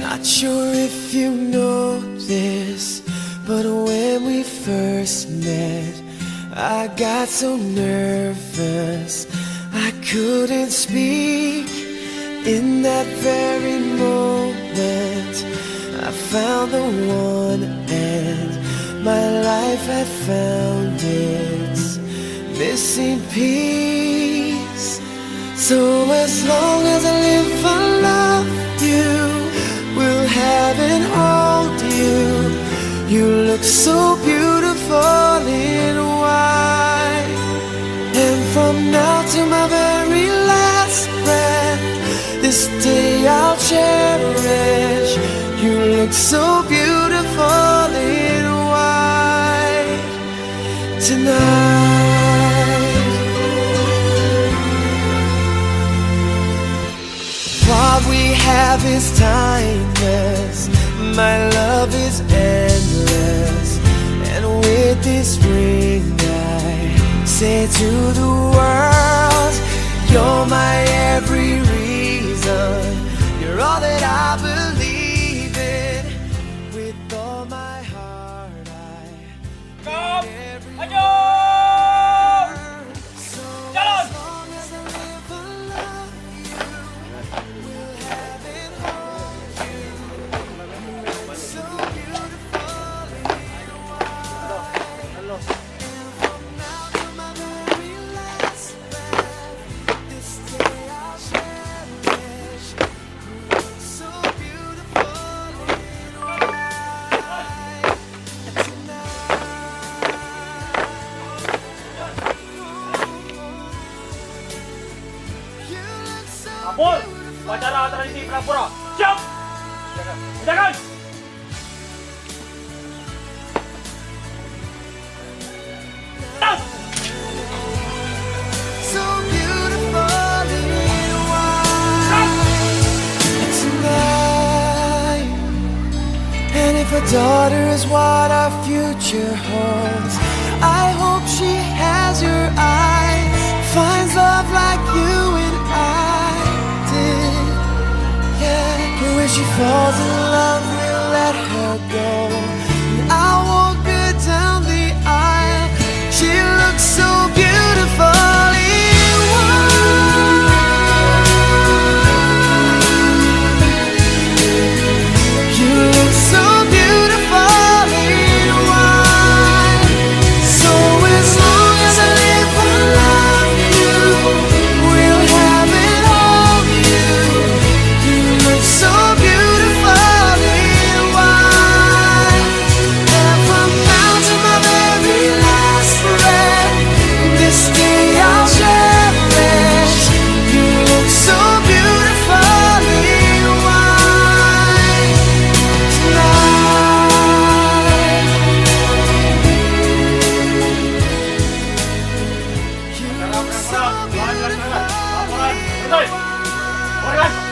Not sure if you know this, but when we first met, I got so nervous I couldn't speak. In that very moment, I found the one, and my life had found its missing piece. So as long as I live, I love you, will have and hold you. You look so beautiful in white, and from now to my very last breath, this day I'll cherish. You look so beautiful in white tonight. What we have is timeless, my love is endless, and with this ring I say to the world, you're my every reason, you're all that I believe in. With all my heart I need every word. So as long as I live, I love you, will have and hold you. You look so beautiful in white, and from now to my very last breath, this day I'll cherish. You look so beautiful in white tonight. You look so Apol, upacara tradisi Prapura. Siap! Silakan! Tas! so beautiful in white tonight. And if a daughter is what our future holds, I hope she has your eyes, finds love like you and I did. Yeah, but when she falls in love, we'll let her go, and I'll walk her down the aisle. She looks so beautiful in white. You look so beautiful in white. So as long as I live, I love you, will have and hold you. You look so beautiful in white, and from now to my very last breath, this day I'll cherish. You look so beautiful in white tonight. You look so beautiful in white.